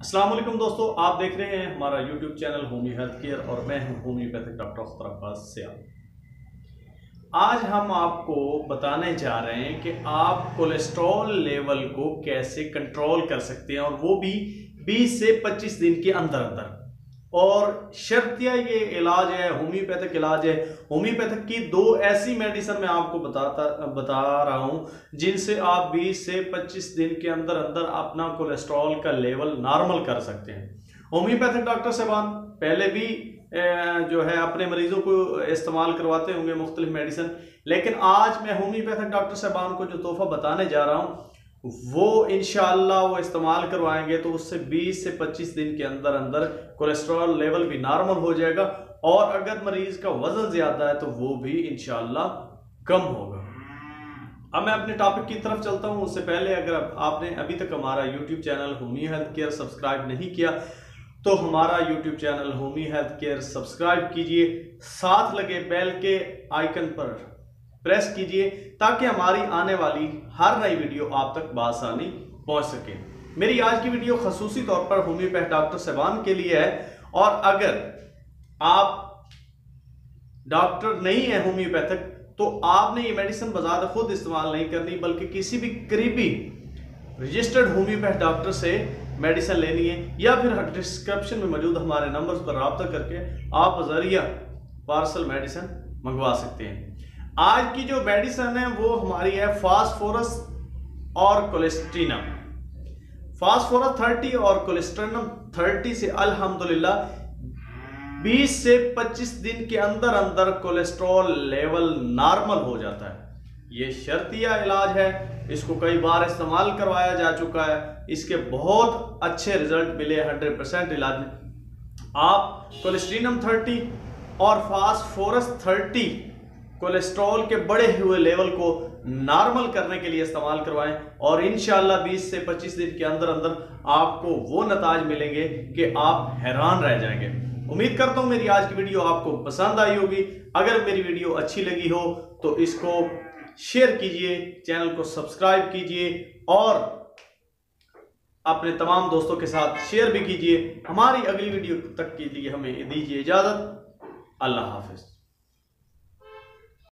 अस्सलाम वालेकुम दोस्तों, आप देख रहे हैं हमारा YouTube channel Homi health care और मैं हूं होम्योपैथिक डॉक्टर अख्तर अब्बास सियाल। आज हम आपको बताने जा रहे हैं कि आप कोलेस्ट्रॉल लेवल को कैसे कंट्रोल कर सकते हैं और वो भी 20 से 25 दिन के अंदर अंदर। और शर्तिया ये इलाज है, होम्योपैथिक इलाज है। होम्योपैथिक की दो ऐसी मेडिसिन मैं आपको बता रहा हूं जिनसे आप 20 से 25 दिन के अंदर अंदर अपना कोलेस्ट्रॉल का लेवल नॉर्मल कर सकते हैं। होम्योपैथिक डॉक्टर साहबान पहले भी जो है अपने मरीजों को इस्तेमाल करवाते होंगे मुख्तलिफ मेडिसिन, लेकिन आज मैं होम्योपैथिक डॉक्टर साहबान को जो तोहफा बताने जा रहा हूं वो इंशाअल्लाह वो इस्तेमाल करवाएंगे तो उससे 20 से 25 दिन के अंदर अंदर कोलेस्ट्रॉल लेवल भी नॉर्मल हो जाएगा और अगर मरीज का वजन ज्यादा है तो वो भी इंशाअल्लाह कम होगा। अब मैं अपने टॉपिक की तरफ चलता हूं। उससे पहले अगर आपने अभी तक हमारा YouTube channel Homi health care subscribe नहीं किया तो हमारा YouTube channel Homi health care subscribe कीजिए, साथ लगे बेल के आइकन पर प्रेस कीजिए ताकि हमारी आने वाली हर नई वीडियो आप तक बआसानी पहुंच सके। मेरी आज की वीडियो खसूसी तौर पर होम्योपैथ डॉक्टर साहबान के लिए है और अगर आप डॉक्टर नहीं है होम्योपैथिक तो आपने ये मेडिसिन बाज़ात खुद इस्तेमाल नहीं करनी बल्कि किसी भी करीबी रजिस्टर्ड होम्योपैथ डॉक्टर से मेडिसिन लेनी है या फिर डिस्क्रिप्शन में मौजूद हमारे नंबर्स पर रब्ता करके आप बजरिया पार्सल मेडिसिन मंगवा सकते हैं। आज की जो मेडिसिन है वो हमारी है फास्फोरस और कोलेस्ट्रिनम। फास्फोरस 30 और कोलेस्ट्रिनम 30 से अल्हम्दुलिल्लाह 20 से 25 दिन के अंदर अंदर कोलेस्ट्रॉल लेवल नॉर्मल हो जाता है। ये शर्तिया इलाज है, इसको कई बार इस्तेमाल करवाया जा चुका है, इसके बहुत अच्छे रिजल्ट मिले 100% इलाज में। आप कोलेस्ट्रिनम 30 और फास्फोरस 30 कोलेस्ट्रॉल के बढ़े हुए लेवल को नॉर्मल करने के लिए इस्तेमाल करवाएं और इंशाअल्लाह 20 से 25 दिन के अंदर अंदर आपको वो नताज मिलेंगे कि आप हैरान रह जाएंगे। उम्मीद करता हूं मेरी आज की वीडियो आपको पसंद आई होगी। अगर मेरी वीडियो अच्छी लगी हो तो इसको शेयर कीजिए, चैनल को सब्सक्राइब कीजिए और अपने तमाम दोस्तों के साथ शेयर भी कीजिए। हमारी अगली वीडियो तक के लिए हमें दीजिए इजाजत। अल्लाह हाफिज।